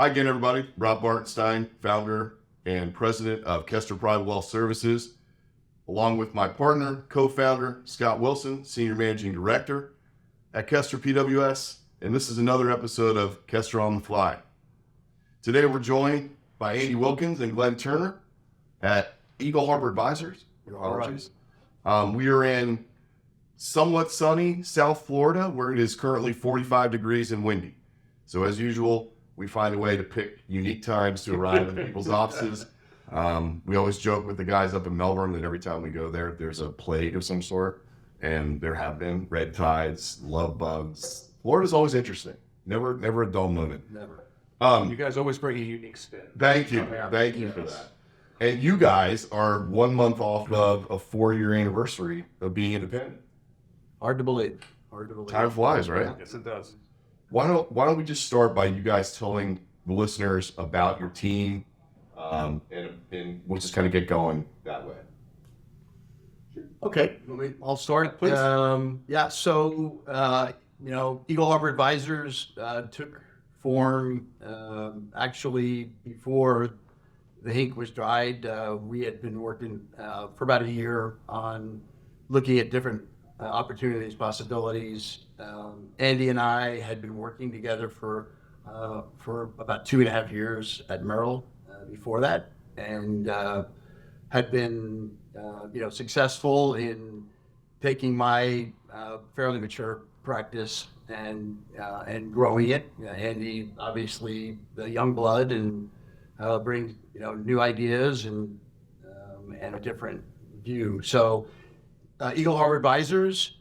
Hi again, everybody. Rob Bartenstein, founder and president of Kestra Private Wealth Services, along with my partner, co-founder, Scott Wilson, senior managing director at Kestra PWS, and this is another episode of Kestra on the Fly. Today, we're joined by Andy Wilkins and Glen Turner at Eagle Harbor Advisors. We are in somewhat sunny South Florida, where it is currently 45 degrees and windy. So as usual, we find a way to pick unique times to arrive in people's offices. We always joke with the guys up in Melbourne that every time we go there, there's a plague of some sort. And there have been red tides, love bugs. Florida's always interesting. Never a dull moment. Never. You guys always bring a unique spin. Thank you. Thank you for that. And you guys are 1 month off of a 4-year anniversary of being independent. Hard to believe. Time flies, right? Yes, it does. Why don't we just start by you guys telling the listeners about your team, and we'll just kind of get going that way. Okay, I'll start. Please. Eagle Harbor Advisors took form actually before the ink was dried. We had been working for about a year on looking at different opportunities, possibilities. Andy and I had been working together for about 2.5 years at Merrill before that, and had been successful in taking my fairly mature practice and growing it. Andy, obviously, the young blood, and brings new ideas and a different view. So Eagle Harbor Advisors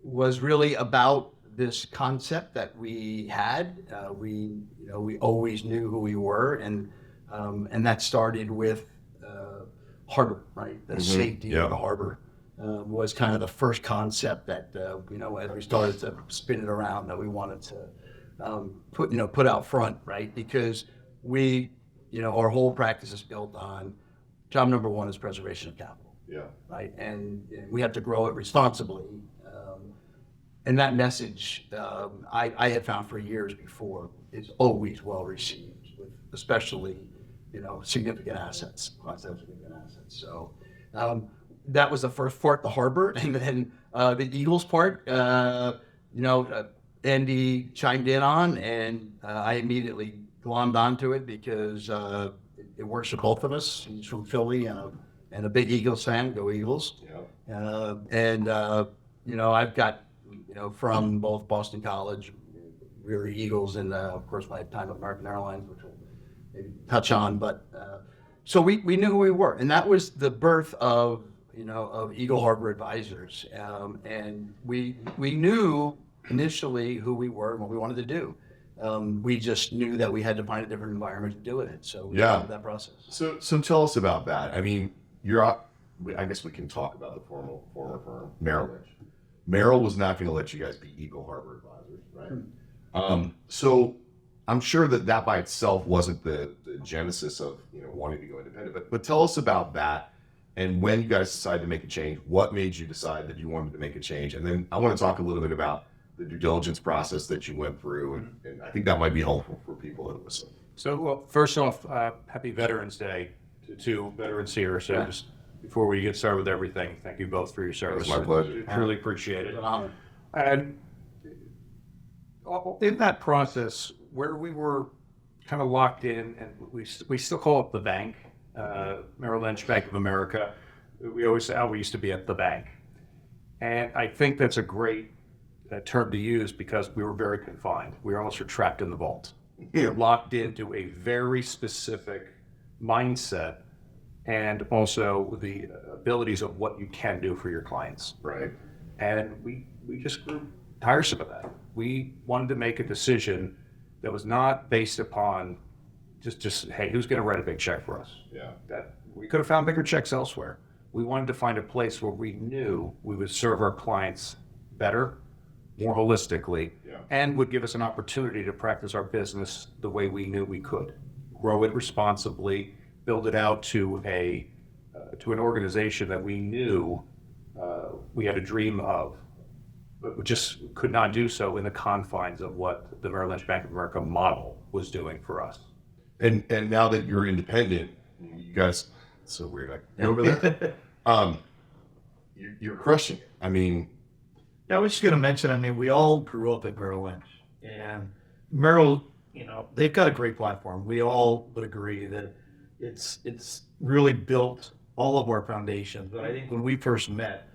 was really about this concept that we had. We always knew who we were, and that started with harbor, right? The safety of the harbor was kind of the first concept that as we started to spin it around, that we wanted to put out front, right? Because we, our whole practice is built on job number one is preservation of capital. Yeah. Right, and we have to grow it responsibly. And that message, I had found for years before, is always well received, with especially, significant assets, significant assets. So that was the first part, the harbor, and then the Eagles part. Andy chimed in on, and I immediately glommed onto it because it works for both of us. He's from Philly and a big Eagles fan. Go Eagles! Yeah. I've got from both Boston College, really Eagles, and of course my time at American Airlines, which we'll maybe touch on. But so we knew who we were, and that was the birth of Eagle Harbor Advisors, and we knew initially who we were and what we wanted to do. We just knew that we had to find a different environment to do it. So we started that process. So tell us about that. I mean, I guess we can talk about the former firm, Merrill Lynch. Merrill was not going to let you guys be Eagle Harbor Advisors, right? So I'm sure that by itself wasn't the genesis of wanting to go independent. But tell us about that, and when you guys decided to make a change. What made you decide that you wanted to make a change? And then I want to talk a little bit about the due diligence process that you went through, and I think that might be helpful for people that listen. So, well, first off, happy Veterans Day to veterans here. So just before we get started with everything, thank you both for your service. It's my pleasure. Truly appreciate it. It's an honor. And in that process, where we were kind of locked in, and we still call it the bank, Merrill Lynch, Bank of America. We always say, we used to be at the bank. And I think that's a great term to use because we were very confined. We almost were trapped in the vault. We were locked into a very specific mindset, and also the abilities of what you can do for your clients. Right. And we just grew tiresome of that. We wanted to make a decision that was not based upon just hey, who's going to write a big check for us? Yeah. That we could have found bigger checks elsewhere. We wanted to find a place where we knew we would serve our clients better, more holistically, and would give us an opportunity to practice our business the way we knew we could. Grow it responsibly, build it out to an organization that we knew we had a dream of but we just could not do so in the confines of what the Merrill Lynch Bank of America model was doing for us. And now that you're independent, you guys, it's so weird. Like, you over there? You're crushing it. I mean, I was just going to mention, I mean, we all grew up at Merrill Lynch, and Merrill, they've got a great platform. We all would agree that it's really built all of our foundations. But I think when we first met,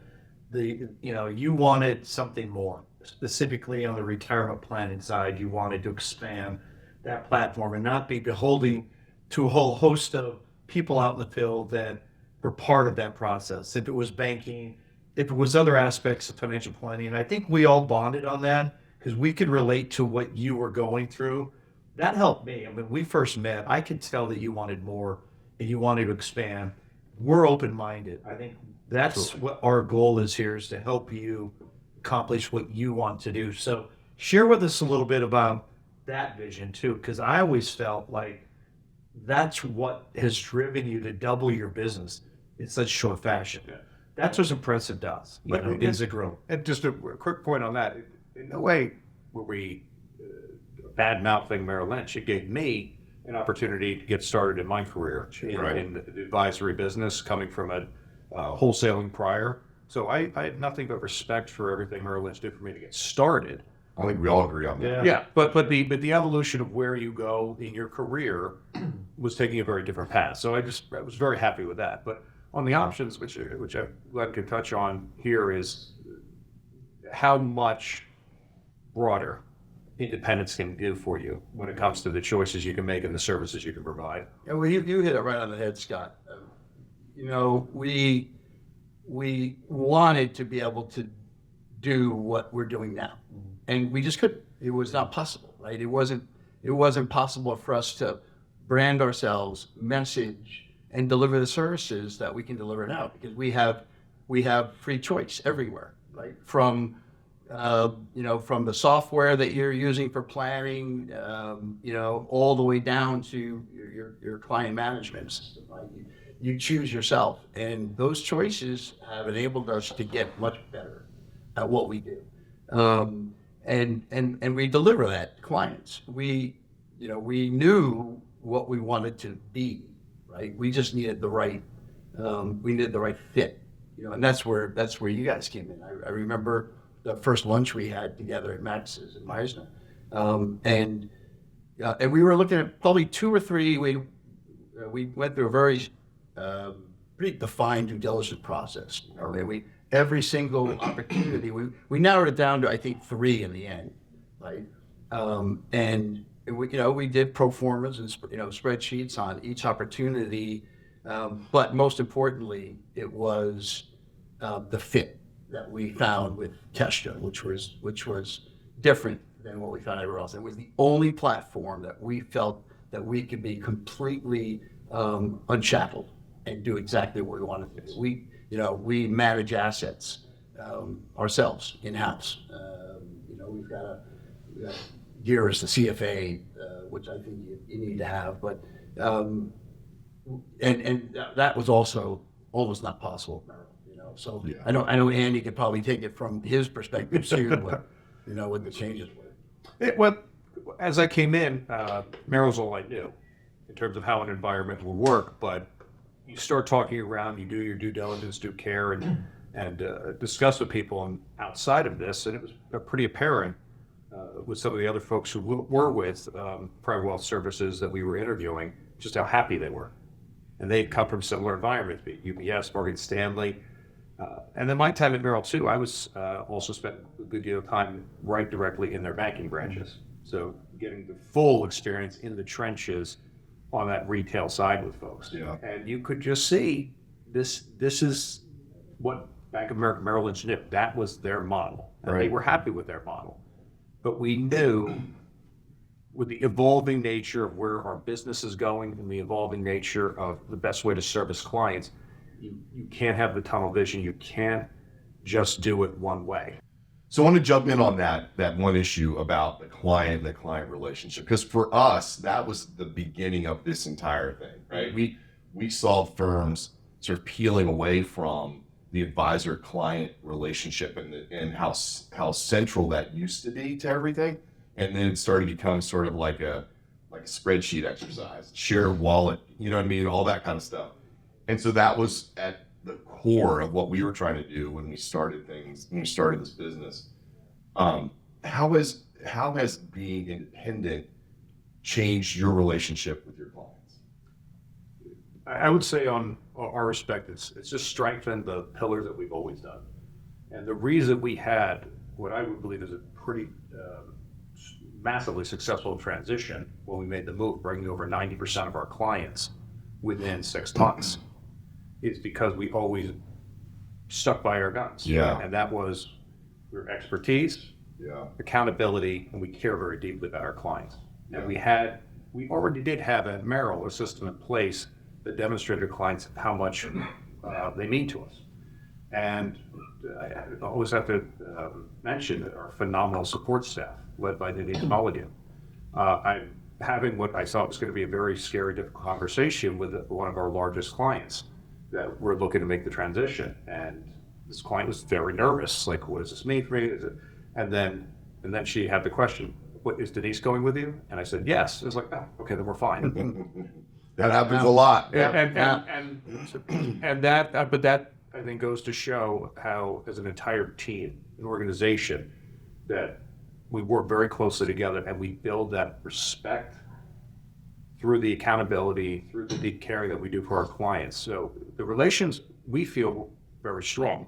you wanted something more, specifically on the retirement planning side. You wanted to expand that platform and not be beholden to a whole host of people out in the field that were part of that process. If it was banking, if it was other aspects of financial planning, and I think we all bonded on that because we could relate to what you were going through. That helped me. I mean, when we first met, I could tell that you wanted more and you wanted to expand. We're open-minded. I think that's what our goal is here, is to help you accomplish what you want to do. So share with us a little bit about that vision too, because I always felt like that's what has driven you to double your business in such short fashion. Yeah. That's what's impressive to us, is the growth. And just a quick point on that, in no way were we bad-mouthing Merrill Lynch. It gave me an opportunity to get started in my career in the advisory business, coming from a wholesaling prior. So I had nothing but respect for everything Merrill Lynch did for me to get started. I think we all agree on that. Yeah, but the evolution of where you go in your career was taking a very different path. So I was very happy with that. But on the options, which Glen can touch on here, is how much broader independence can do for you when it comes to the choices you can make and the services you can provide. And well, you hit it right on the head, Scott. We wanted to be able to do what we're doing now, and we just couldn't. It was not possible, right? It wasn't possible for us to brand ourselves, message, and deliver the services that we can deliver now, because we have free choice everywhere, right? From from the software that you're using for planning, all the way down to your client management system, right? You choose yourself, and those choices have enabled us to get much better at what we do, and we deliver that to clients. We knew what we wanted to be, right? We just needed the right fit, and that's where you guys came in. I remember the first lunch we had together at Max's in Meisner, and we were looking at probably 2 or 3. We went through a very pretty defined due diligence process. Every single opportunity, we narrowed it down to, I think, 3 in the end, right? And we did pro formas and spreadsheets on each opportunity, but most importantly, it was the fit that we found with Kestra, which was different than what we found everywhere else. It was the only platform that we felt that we could be completely unshackled and do exactly what we wanted to do. We manage assets ourselves in-house. We've got gear as the CFA, which I think you need to have, but and that was also almost not possible. So yeah. I know Andy could probably take it from his perspective too, what the changes were. Well, as I came in, Merrill's all I knew in terms of how an environment will work, but you start talking around, you do your due diligence, due care, and discuss with people and outside of this, and it was pretty apparent with some of the other folks who were with private wealth services that we were interviewing, just how happy they were. And they'd come from similar environments, be it UBS, Morgan Stanley. And then my time at Merrill too, I was also spent a good deal of time right directly in their banking branches. So getting the full experience in the trenches on that retail side with folks. Yeah. And you could just see this is what Bank of America Merrill Lynch knew. That was their model. And they were happy with their model. But we knew with the evolving nature of where our business is going and the evolving nature of the best way to service clients, you can't have the tunnel vision. You can't just do it one way. So I want to jump in on that one issue about the client relationship, because for us, that was the beginning of this entire thing, right? We saw firms sort of peeling away from the advisor-client relationship and how central that used to be to everything. And then it started to become sort of like a spreadsheet exercise, share wallet, you know what I mean, all that kind of stuff. And so that was at the core of what we were trying to do when we started this business. How has being independent changed your relationship with your clients? I would say on our respect, it's just strengthened the pillar that we've always done. And the reason we had what I would believe is a pretty massively successful transition when we made the move, bringing over 90% of our clients within 6 months, is because we always stuck by our guns. Yeah. And that was your expertise, accountability, and we care very deeply about our clients. And we already did have at Merrill a system in place that demonstrated to clients how much they mean to us. And I always have to mention our phenomenal support staff, led by Denise Mulligan. I'm having what I thought was going to be a very scary, difficult conversation with one of our largest clients that we're looking to make the transition. And this client was very nervous, like, what does this mean for me? And then she had the question, "What, is Denise going with you?" And I said, "Yes." It was like, "Oh, okay, then we're fine." That happens a lot. And that, but that I think goes to show how, as an entire team, an organization, that we work very closely together and we build that respect through the accountability, through the deep caring that we do for our clients. So the relations, we feel, very strong.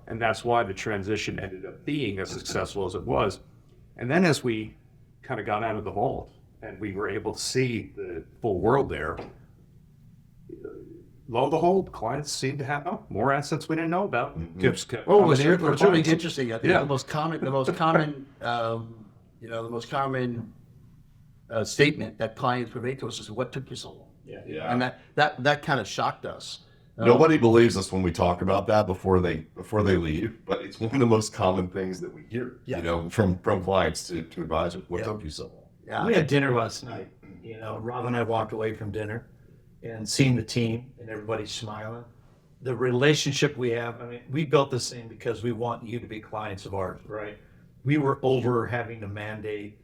And that's why the transition ended up being as successful as it was. And then as we kind of got out of the vault and we were able to see the full world there, lo and behold, clients seem to have more assets we didn't know about. It's really interesting. I think the most common statement that clients would make to us is, "What took you so long?" Yeah. And that kind of shocked us. Nobody believes us when we talk about that before they leave, but it's one of the most common things that we hear, from clients to advisors. What took you so long? Yeah. We had dinner last night. Rob and I walked away from dinner and seeing the team and everybody smiling. The relationship we have, we built this thing because we want you to be clients of ours, right? We were over having to mandate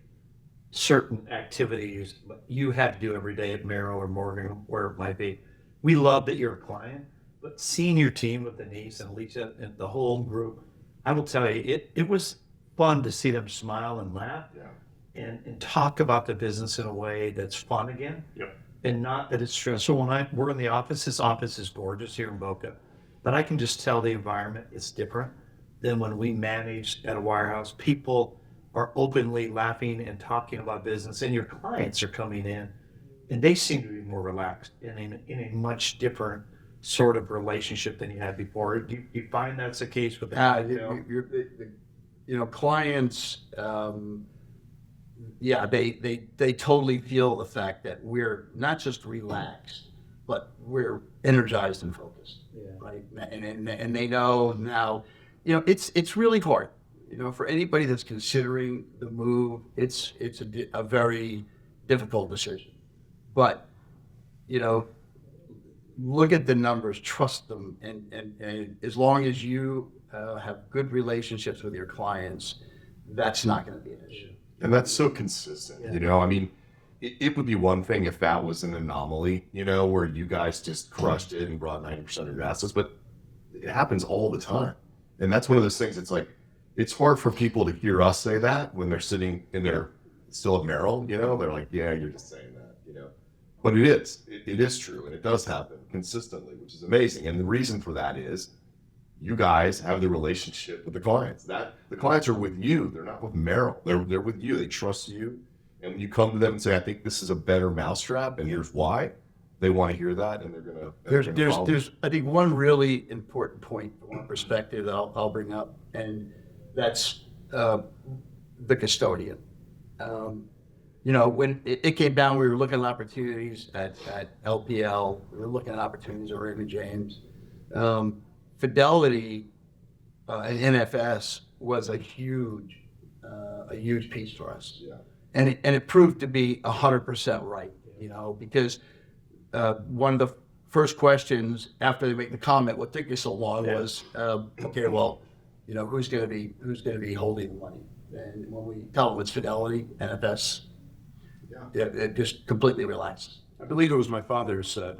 certain activities, but you had to do every day at Merrill or Morgan, where it might be. We love that you're a client, but seeing your team with Denise and Lisa and the whole group, I will tell you, it was fun to see them smile and laugh and talk about the business in a way that's fun again. Yep. And not that it's stressful. When we're in the office, this office is gorgeous here in Boca, but I can just tell the environment is different than when we manage at a wirehouse. People are openly laughing and talking about business, and your clients are coming in, and they seem to be more relaxed in a much different sort of relationship than you had before. Do you find that's the case with that? Clients, they totally feel the fact that we're not just relaxed, but we're energized and focused, right? And they know now, it's really hard, for anybody that's considering the move. It's a very difficult decision, but look at the numbers, trust them, and as long as you have good relationships with your clients, that's not going to be an issue. And that's so consistent, it would be one thing if that was an anomaly, where you guys just crushed it and brought 90% of your assets, but it happens all the time. And that's one of those things, it's like, it's hard for people to hear us say that when they're sitting in their, still at Merrill, they're like, yeah, you're just saying that, But it is true, and it does happen consistently, which is amazing. And the reason for that is you guys have the relationship with the clients. The clients are with you. They're not with Merrill. They're with you. They trust you. And when you come to them and say, "I think this is a better mousetrap, and here's why," they want to hear that, and they're gonna. There's I think one really important point from one perspective that I'll bring up, and that's the custodian. When it came down, we were looking at opportunities at LPL. We were looking at opportunities at Raymond James. Fidelity and NFS was a huge piece for us. Yeah. And it proved to be 100% right, because one of the first questions after they make the comment, what took you so long was, okay, well, who's going to be holding the money? And when we tell them it's Fidelity, NFS, it just completely relaxes. I believe it was my father who said,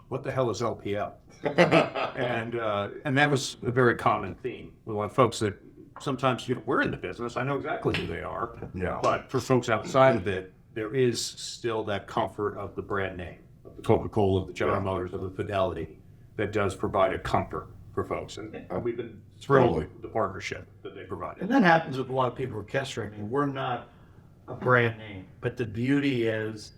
what the hell is LPL? and that was a very common theme with a lot of folks that sometimes, we're in the business. I know exactly who they are. Yeah. But for folks outside of it, there is still that comfort of the brand name, of the Coca-Cola, of the General Motors, of the Fidelity, that does provide a comfort for folks. And we've been thrilled with the partnership that they provided. And that happens with a lot of people with Kestra. I mean, we're not a brand name, but the beauty is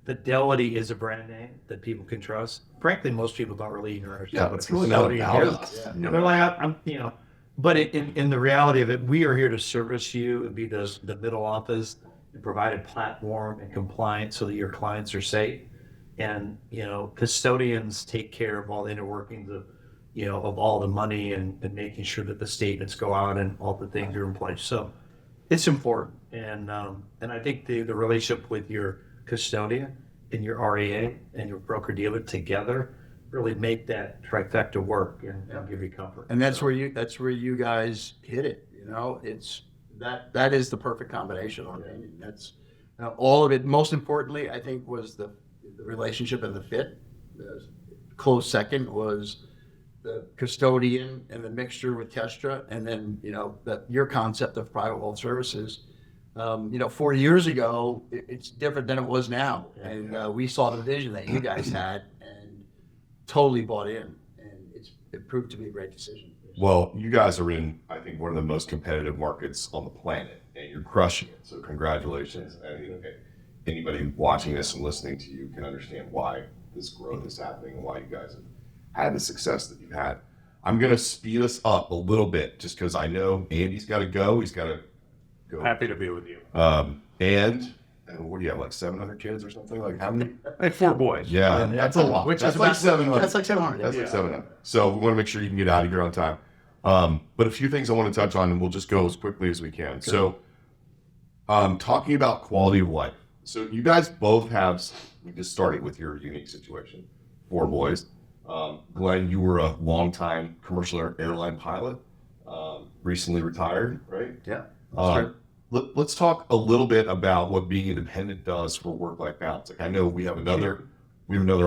Fidelity is a brand name that people can trust. Frankly, most people don't really even understand what it's really not Custodian about is. us. They're like, but in the reality of it, we are here to service you and be the middle office and provide a platform and compliance so that your clients are safe. And, custodians take care of all the inner workings of all the money and making sure that the statements go out and all the things are in place. So it's important. And I think the relationship with your custodian and your REA and your broker dealer together really make that trifecta work and give you comfort. And that's where you guys hit it. It's that is the perfect combination. I mean, that's all of it. Most importantly, I think, was the relationship and the fit. The close second was the custodian and the mixture with Kestra, and then your concept of private wealth services. 4 years ago, it's different than it was now, and we saw the vision that you guys had and totally bought in, and it proved to be a great decision. Well, you guys are in, I think, one of the most competitive markets on the planet, and you're crushing it. So congratulations. I think anybody watching this and listening to you can understand why this growth is happening and why you guys have had the success that you've had. I'm going to speed us up a little bit just because I know Andy's got to go. He's got to go. Happy to be with you. And what do you have, like 700 kids or something? Like how many? Like 4 boys. Yeah, that's a lot. Which That's is like about 700. That's like 700. That's like 700. So we want to make sure you can get out of here on time. But a few things I want to touch on, and we'll just go as quickly as we can. So talking about quality of life. So you guys both have, we just started with your unique situation, 4 boys. Glen, you were a longtime commercial airline pilot, recently retired, right? Yeah. Let's talk a little bit about what being independent does for work-life balance. Like I know we have another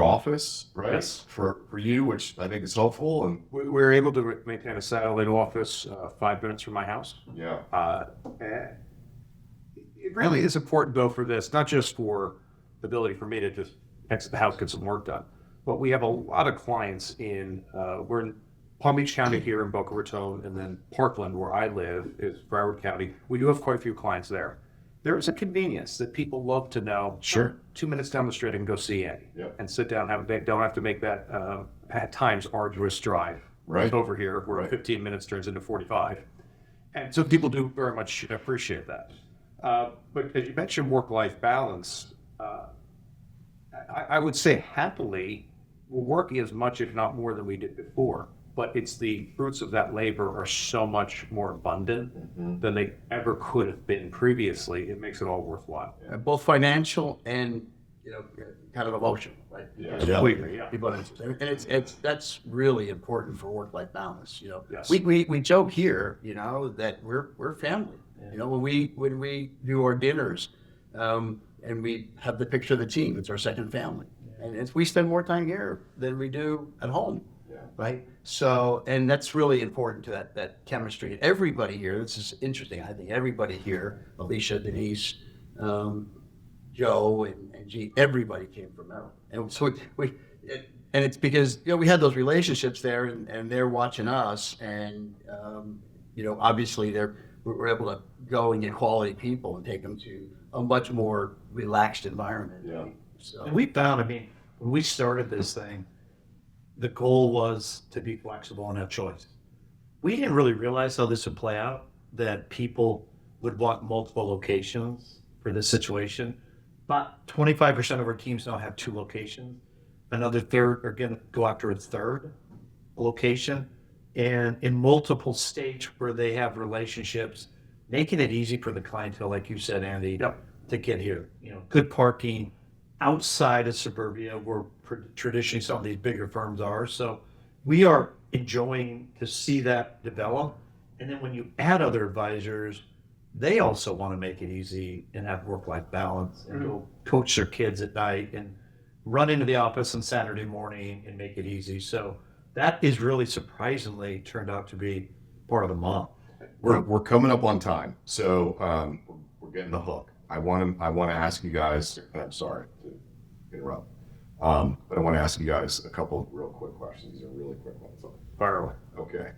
office, right? Yes. For you, which I think is helpful. And We're able to maintain a satellite office 5 minutes from my house. yeah, And it really is important, though, for this, not just for the ability for me to just exit the house, get some work done, but we have a lot of clients we're in Palm Beach County here in Boca Raton, and then Parkland, where I live, is Broward County. We do have quite a few clients there. There is a convenience that people love to know. Sure. 2 minutes down the street, I can go see Andy and sit down. Don't have to make that at times arduous drive. Right. Over here, where 15 minutes turns into 45, and so people do very much appreciate that. But as you mentioned, work-life balance, I would say happily, we're working as much, if not more, than we did before. But it's the fruits of that labor are so much more abundant than they ever could have been previously. It makes it all worthwhile. Both financial and kind of emotional, right? Completely, yeah. And that's really important for work-life balance. Yes. We joke here, that we're family. When we do our dinners, and we have the picture of the team, it's our second family, and we spend more time here than we do at home. Right. So, and that's really important to that chemistry. And everybody here, this is interesting. I think everybody here, Alicia, Denise, Joe, and G, everybody came from Maryland. And so and it's because, we had those relationships there, and they're watching us, and, obviously we're able to go and get quality people and take them to a much more relaxed environment. Yeah. So And we found, when we started this thing, the goal was to be flexible and have choice. We didn't really realize how this would play out, that people would want multiple locations for this situation. But 25% of our teams now have 2 locations. Another third are going to go after a third location. And in multiple states where they have relationships, making it easy for the clientele, like you said, Andy, to get here. Good parking, outside of suburbia where traditionally some of these bigger firms are. So we are enjoying to see that develop. And then when you add other advisors, they also want to make it easy and have work-life balance and go coach their kids at night and run into the office on Saturday morning and make it easy. So that is really surprisingly turned out to be part of the model. We're coming up on time, so we're getting the hook. I want to ask you guys. I'm sorry to interrupt, but I want to ask you guys a couple of real quick questions. These are really quick ones. Fire away. Okay.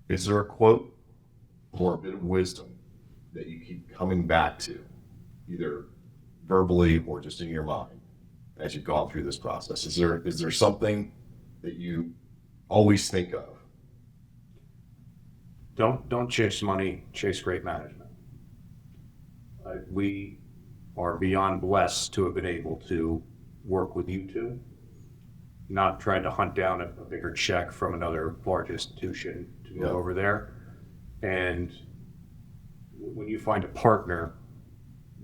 Is there a quote or a bit of wisdom that you keep coming back to, either verbally or just in your mind, as you've gone through this process? Is there something that you always think of? Don't chase money, chase great management. We are beyond blessed to have been able to work with you two, not trying to hunt down a bigger check from another large institution to move over there. And when you find a partner,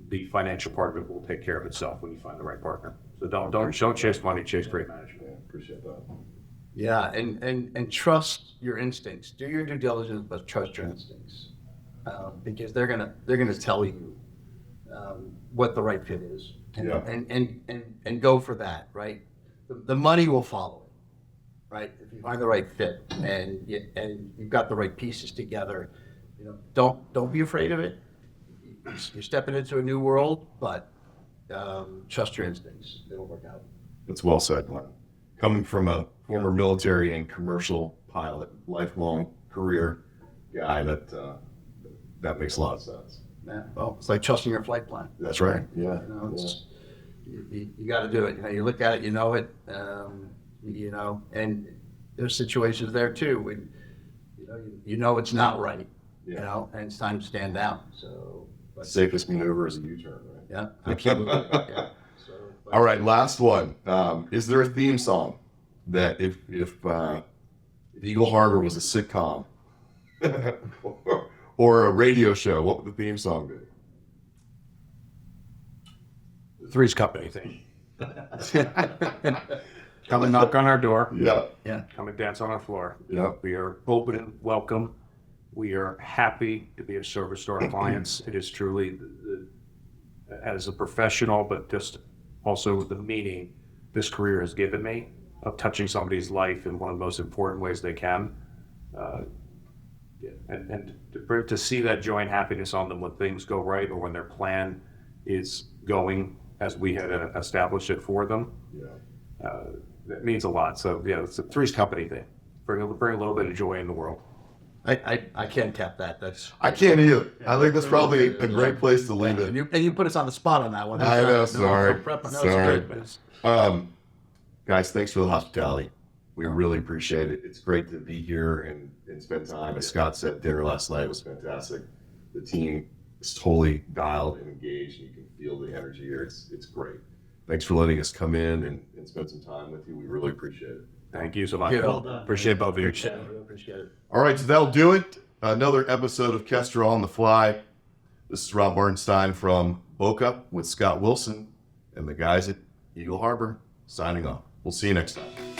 the financial part of it will take care of itself when you find the right partner. So don't chase money, chase great management. Yeah, appreciate that. Yeah, and trust your instincts. Do your due diligence, but trust your instincts, because they're gonna tell you what the right fit is, and go for that. Right, the money will follow it. Right, if you find the right fit and you've got the right pieces together, don't be afraid of it. You're stepping into a new world, but trust your instincts. It'll work out. That's well said, Glenn. Coming from a former military and commercial pilot, lifelong career guy, that makes a lot of sense. Yeah, well, it's like trusting your flight plan. That's right. Yeah. You got to do it. You look at it, and there's situations there too when it's not right, and it's time to stand down. So, Safest maneuver is a U-turn, right? Yeah, absolutely. Yeah. So, All right, last one. Is there a theme song that if Eagle Harbor was a sitcom or a radio show, what would the theme song be? Three's Company thing. Come and knock on our door. Yeah. Come and dance on our floor. Yeah. We are open and welcome. We are happy to be of service to our clients. It is truly, as a professional, but just also the meaning this career has given me of touching somebody's life in one of the most important ways they can. And to see that joy and happiness on them when things go right or when their plan is going as we had established it for them. That means a lot. So yeah, it's a Three's Company thing. Bring a little bit of joy in the world. I can't cap that. I can't either. I think that's probably a great place to leave it. And you put us on the spot on that one. I know, sorry. Sorry. Guys, thanks for the hospitality. We really appreciate it. It's great to be here and spend time. As Scott said, dinner last night was fantastic. The team is totally dialed and engaged, and you can feel the energy here. It's great. Thanks for letting us come in and spend some time with you. We really appreciate it. Thank you so much. Yeah, well done. Appreciate both of you. Appreciate it. All right, so that'll do it. Another episode of Kestra on the Fly. This is Rob Bartenstein from Boca with Scott Wilson and the guys at Eagle Harbor signing off. We'll see you next time.